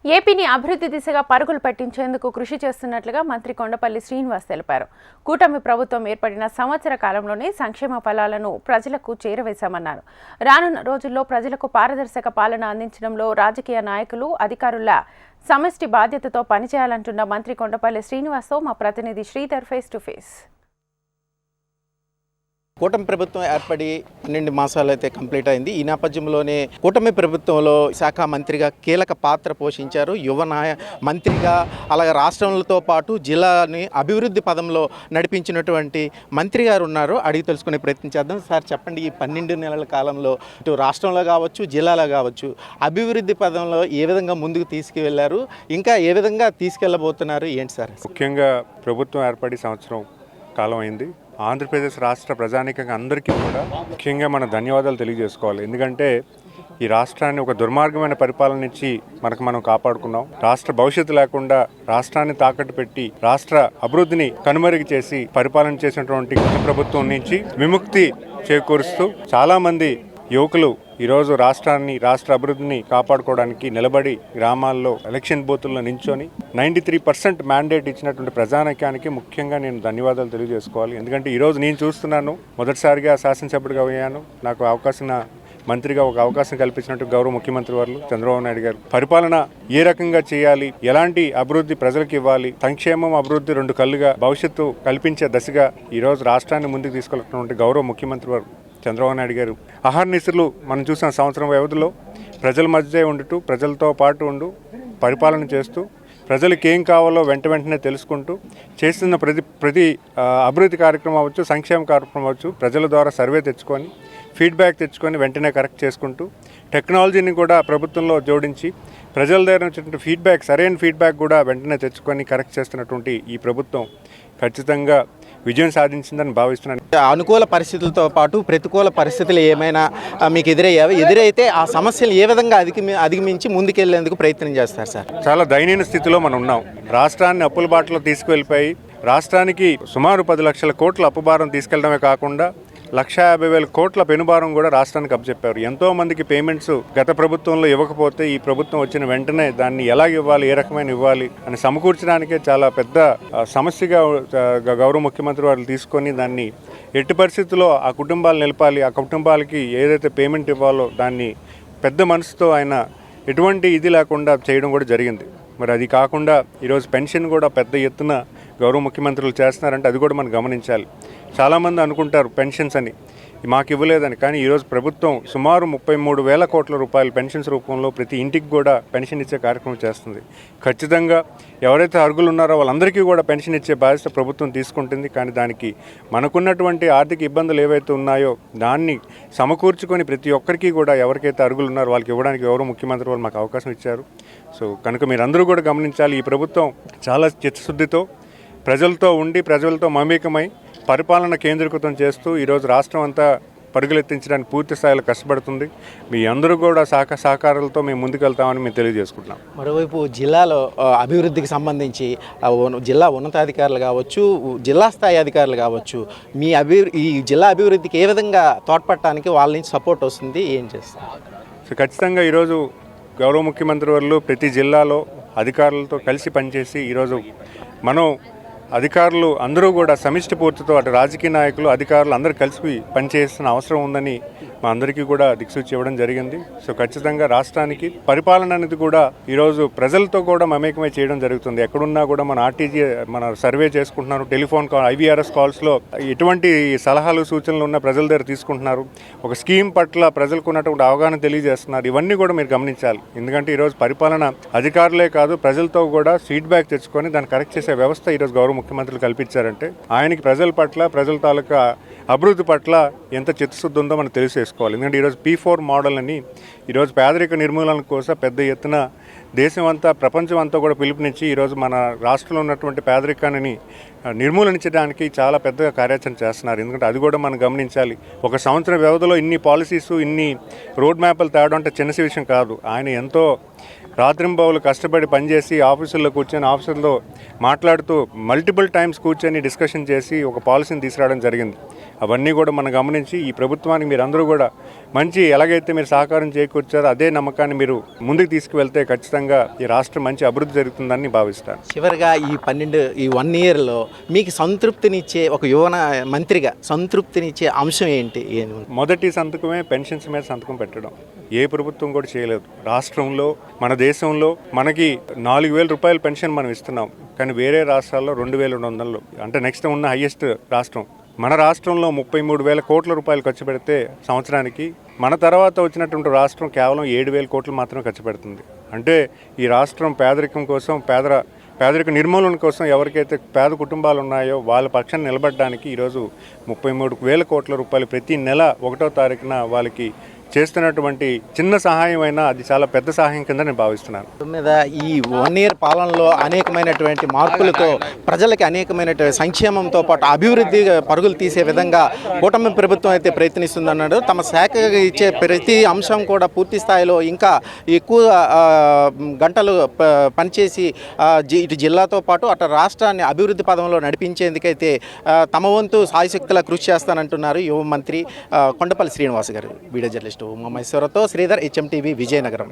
ఏపీని అభివృద్ధి దిశగా పరుగులు పెట్టించేందుకు కృషి చేస్తున్నట్లుగా మంత్రి కొండపల్లి శ్రీనివాస్ తెలిపారు. కూటమి ప్రభుత్వం ఏర్పడిన సంవత్సర కాలంలోనే సంక్షేమ ఫలాలను ప్రజలకు చేరవేశామన్నారు. రానున్న రోజుల్లో ప్రజలకు పారదర్శక పాలన అందించడంలో రాజకీయ నాయకులు, అధికారుల సమష్టి బాధ్యతతో పనిచేయాలంటున్న మంత్రి కొండపల్లి శ్రీనివాస్తో మా ప్రతినిధి శ్రీధర్ ఫేస్ టు ఫేస్. కూటమి ప్రభుత్వం ఏర్పడి 12 మాసాలు అయితే కంప్లీట్ అయింది. ఈ నేపథ్యంలోనే కూటమి ప్రభుత్వంలో శాఖ మంత్రిగా కీలక పాత్ర పోషించారు. యువ మంత్రిగా అలాగే రాష్ట్రంతో పాటు జిల్లాని అభివృద్ధి పదంలో నడిపించినటువంటి మంత్రి గారు ఉన్నారు. అడిగి తెలుసుకునే ప్రయత్నం చేద్దాం. సార్ చెప్పండి, ఈ 12 నెలల కాలంలో ఇటు రాష్ట్రంలో కావచ్చు, జిల్లాలో కావచ్చు, అభివృద్ధి పదంలో ఏ విధంగా ముందుకు తీసుకువెళ్లారు, ఇంకా ఏ విధంగా తీసుకెళ్లబోతున్నారు, ఏంటి సార్? ముఖ్యంగా ప్రభుత్వం ఏర్పడి సంవత్సరం కాలం అయింది. ఆంధ్రప్రదేశ్ రాష్ట్ర ప్రజానీకంగా అందరికీ కూడా ముఖ్యంగా మన ధన్యవాదాలు తెలియజేసుకోవాలి. ఎందుకంటే ఈ రాష్ట్రాన్ని ఒక దుర్మార్గమైన పరిపాలన నుంచి మనం కాపాడుకున్నాం. రాష్ట్ర భవిష్యత్తు లేకుండా రాష్ట్రాన్ని తాకట్టు పెట్టి రాష్ట్ర అభివృద్ధిని కనుమరుగు చేసి పరిపాలన చేసినటువంటి ప్రభుత్వం నుంచి విముక్తి చేకూరుస్తూ చాలామంది యువకులు ఈరోజు రాష్ట్ర అభివృద్ధిని కాపాడుకోవడానికి నిలబడి గ్రామాల్లో ఎలక్షన్ బూతుల్లో నించొని 93% మ్యాండేట్ ఇచ్చినటువంటి ప్రజానీకానికి ముఖ్యంగా నేను ధన్యవాదాలు తెలియజేసుకోవాలి. ఎందుకంటే ఈరోజు నేను చూస్తున్నాను, మొదటిసారిగా శాసనసభ్యుడిగా అయ్యాను. నాకు మంత్రిగా ఒక అవకాశం కల్పించినట్టు గౌరవ ముఖ్యమంత్రి వారు చంద్రబాబు నాయుడు గారు పరిపాలన ఏ రకంగా చేయాలి, ఎలాంటి అభివృద్ధి ప్రజలకు ఇవ్వాలి, సంక్షేమం అభివృద్ధి 2 కళ్ళుగా భవిష్యత్తు కల్పించే దశగా ఈరోజు రాష్ట్రాన్ని ముందుకు తీసుకెళ్తున్నటువంటి గౌరవ ముఖ్యమంత్రి వారు చంద్రబాబు నాయుడు గారు అహర్నిశలు మనం చూసిన సంవత్సరం వ్యవధిలో ప్రజల మధ్య ఉండుతూ ప్రజలతో పాటు పరిపాలన చేస్తూ ప్రజలకు ఏం కావాలో వెంటనే తెలుసుకుంటూ చేస్తున్న ప్రతి అభివృద్ధి కార్యక్రమం అవ్వచ్చు, సంక్షేమ కార్యక్రమం అవ్వచ్చు, ప్రజల ద్వారా సర్వే తెచ్చుకొని ఫీడ్బ్యాక్ తెచ్చుకొని వెంటనే కరెక్ట్ చేసుకుంటూ టెక్నాలజీని కూడా ప్రభుత్వంలో జోడించి ప్రజల దగ్గర వచ్చినటువంటి ఫీడ్బ్యాక్, సరైన ఫీడ్బ్యాక్ కూడా వెంటనే తెచ్చుకొని కరెక్ట్ చేస్తున్నటువంటి ఈ ప్రభుత్వం ఖచ్చితంగా విజయం సాధించిందని భావిస్తున్నాను. అనుకూల పరిస్థితులతో పాటు ప్రతికూల పరిస్థితులు ఏమైనా మీకు ఎదురైతే ఆ సమస్యలు ఏ విధంగా అధిగమించి ముందుకెళ్లేందుకు ప్రయత్నం చేస్తారు సార్? చాలా దయనీయ స్థితిలో మనం ఉన్నాం. రాష్ట్రాన్ని అప్పుల బాటలో తీసుకువెళ్ళిపోయి రాష్ట్రానికి సుమారు 10 లక్షల కోట్ల అప్పుభారం తీసుకెళ్లడమే కాకుండా 1,50,000 కోట్ల పెనుభారం కూడా రాష్ట్రానికి అప్పచెప్పారు. ఎంతో మందికి పేమెంట్స్ గత ప్రభుత్వంలో ఇవ్వకపోతే ఈ ప్రభుత్వం వచ్చిన వెంటనే దాన్ని ఎలా ఇవ్వాలి, ఏ రకమైన ఇవ్వాలి అని సమకూర్చడానికే చాలా పెద్ద సమస్యగా గౌరవ ముఖ్యమంత్రి వారు తీసుకొని దాన్ని ఎట్టి పరిస్థితుల్లో ఆ కుటుంబాలు నిలపాలి, ఆ కుటుంబాలకి ఏదైతే పేమెంట్ ఇవ్వాలో దాన్ని పెద్ద మనసుతో ఆయన ఎటువంటి ఇది లేకుండా చేయడం కూడా జరిగింది. మరి అది కాకుండా ఈరోజు పెన్షన్ కూడా పెద్ద ఎత్తున గౌరవ ముఖ్యమంత్రులు చేస్తున్నారంటే అది కూడా మనం గమనించాలి. చాలామంది అనుకుంటారు పెన్షన్స్ అని మాకు ఇవ్వలేదని, కానీ ఈరోజు ప్రభుత్వం సుమారు 33,000 కోట్ల రూపాయలు పెన్షన్స్ రూపంలో ప్రతి ఇంటికి కూడా పెన్షన్ ఇచ్చే కార్యక్రమం చేస్తుంది. ఖచ్చితంగా ఎవరైతే అర్హులు ఉన్నారో వాళ్ళందరికీ కూడా పెన్షన్ ఇచ్చే బాధ్యత ప్రభుత్వం తీసుకుంటుంది. కానీ దానికి మనకున్నటువంటి ఆర్థిక ఇబ్బందులు ఏవైతే ఉన్నాయో దాన్ని సమకూర్చుకొని ప్రతి ఒక్కరికి కూడా ఎవరికైతే అర్హులు ఉన్నారో వాళ్ళకి ఇవ్వడానికి గౌరవ ముఖ్యమంత్రి వాళ్ళు మాకు అవకాశం ఇచ్చారు. సో కనుక మీరందరూ కూడా గమనించాలి, ఈ ప్రభుత్వం చాలా చిత్తశుద్ధితో ప్రజలతో మమేకమై పరిపాలన కేంద్రీకృతం చేస్తూ ఈరోజు రాష్ట్రం అంతా పరుగులెత్తించడానికి పూర్తి స్థాయిలో కష్టపడుతుంది. మీ అందరూ కూడా సహకారాలతో మేము ముందుకెళ్తామని మేము తెలియజేసుకుంటున్నాం. మరోవైపు జిల్లాలో అభివృద్ధికి సంబంధించి జిల్లా ఉన్నతాధికారులు కావచ్చు, జిల్లా స్థాయి అధికారులు కావచ్చు, ఈ జిల్లా అభివృద్ధికి ఏ విధంగా తోడ్పడటానికి వాళ్ళ నుంచి సపోర్ట్ వస్తుంది, ఏం చేస్తారు? సో ఖచ్చితంగా ఈరోజు గౌరవ ముఖ్యమంత్రి వారు ప్రతి జిల్లాలో అధికారులతో కలిసి పనిచేసి ఈరోజు మనం అధికారులు అందరూ కూడా సమిష్టి పూర్తితో అటు రాజకీయ నాయకులు, అధికారులు అందరూ కలిసి పనిచేయాల్సిన అవసరం ఉందని మా అందరికీ కూడా దిక్సూచి ఇవ్వడం జరిగింది. సో ఖచ్చితంగా రాష్ట్రానికి పరిపాలన అనేది కూడా ఈరోజు ప్రజలతో కూడా మమేకమై చేయడం జరుగుతుంది. ఎక్కడున్నా కూడా మన సర్వే చేసుకుంటున్నారు, టెలిఫోన్ కాల్, IVRS కాల్స్లో ఎటువంటి సలహాలు సూచనలు ఉన్న ప్రజల దగ్గర తీసుకుంటున్నారు. ఒక స్కీమ్ పట్ల ప్రజలకు ఉన్నటువంటి అవగాహన తెలియజేస్తున్నారు. ఇవన్నీ కూడా మీరు గమనించాలి. ఎందుకంటే ఈరోజు పరిపాలన అధికారులే కాదు ప్రజలతో కూడా ఫీడ్బ్యాక్ తెచ్చుకొని దాన్ని కరెక్ట్ చేసే వ్యవస్థ ఈరోజు గౌరవ ముఖ్యమంత్రులు కల్పించారంటే ఆయనకి ప్రజల పట్ల, ప్రజల తాలూకా అభివృద్ధి పట్ల ఎంత చిత్తశుద్ధి ఉందో మనం తెలియజేసుకోవాలి. ఎందుకంటే ఈరోజు P4 మోడల్ అని ఈరోజు పేదరిక నిర్మూలన కోసం పెద్ద ఎత్తున దేశం అంతా, ప్రపంచం అంతా కూడా పిలుపునిచ్చి ఈరోజు మన రాష్ట్రంలో ఉన్నటువంటి పేదరికాన్ని నిర్మూలించడానికి చాలా పెద్దగా కార్యాచరణ చేస్తున్నారు. ఎందుకంటే అది కూడా మనం గమనించాలి. ఒక సంవత్సరం వ్యవధిలో ఇన్ని పాలసీస్, ఇన్ని రోడ్ మ్యాప్లు తేవడం అంటే చిన్న విషయం కాదు. ఆయన ఎంతో రాత్రింబవలు కష్టపడి పనిచేసి ఆఫీసుల్లో కూర్చొని ఆఫీసుల్లో మాట్లాడుతూ మల్టిపుల్ టైమ్స్ కూర్చొని డిస్కషన్ చేసి ఒక పాలసీని తీసుకురావడం జరిగింది. అవన్నీ కూడా మనం గమనించి ఈ ప్రభుత్వానికి మీరు అందరూ కూడా మంచి ఎలాగైతే మీరు సహకారం చేకూర్చారో అదే నమ్మకాన్ని మీరు ముందుకు తీసుకువెళ్తే ఖచ్చితంగా ఈ రాష్ట్రం మంచి అభివృద్ధి జరుగుతుందని భావిస్తాను. చివరిగా ఈ 1 ఇయర్లో మీకు సంతృప్తినిచ్చే ఒక యువన మంత్రిగా సంతృప్తినిచ్చే అంశం ఏంటి? మొదటి సంతకమే పెన్షన్స్ మీద సంతకం పెట్టడం. ఏ ప్రభుత్వం కూడా చేయలేదు. రాష్ట్రంలో మన దేశంలో మనకి 4,000 రూపాయల పెన్షన్ మనం ఇస్తున్నాం, కానీ వేరే రాష్ట్రాల్లో 2,200, అంటే నెక్స్ట్ ఉన్న హైయెస్ట్ రాష్ట్రం. మన రాష్ట్రంలో 33,000 కోట్ల రూపాయలు ఖర్చు పెడితే సంవత్సరానికి, మన తర్వాత వచ్చినటువంటి రాష్ట్రం కేవలం 7,000 కోట్లు మాత్రమే ఖర్చు పెడుతుంది. అంటే ఈ రాష్ట్రం పేదరికం కోసం, పేదరిక నిర్మూలన కోసం ఎవరికైతే పేద కుటుంబాలు ఉన్నాయో వాళ్ళ పక్షాన్ని నిలబడడానికి ఈరోజు 33,000 కోట్ల రూపాయలు ప్రతి నెల 1వ తారీఖున వాళ్ళకి చేస్తున్నటువంటి చిన్న సహాయం అయినా అది చాలా పెద్ద సహాయం కింద నేను భావిస్తున్నాను. మీద ఈ 1 ఇయర్ పాలనలో అనేకమైనటువంటి మార్పులతో ప్రజలకి అనేకమైనటువంటి సంక్షేమంతో పాటు అభివృద్ధి పరుగులు తీసే విధంగా కూటమి ప్రభుత్వం అయితే ప్రయత్నిస్తుందన్నాడు. తమ శాఖ ఇచ్చే ప్రతి అంశం కూడా పూర్తి స్థాయిలో ఇంకా ఎక్కువ గంటలు పనిచేసి ఇటు జిల్లాతో పాటు అటు రాష్ట్రాన్ని అభివృద్ధి పదంలో నడిపించేందుకైతే తమ వంతు సాయశక్తులా కృషి చేస్తానంటున్నారు యువ మంత్రి కొండపల్లి శ్రీనివాస్ గారు. వీడియో జర్నలిస్ట్ ఉమామహేశ్వరతో శ్రీధర్, HMTV, విజయనగరం.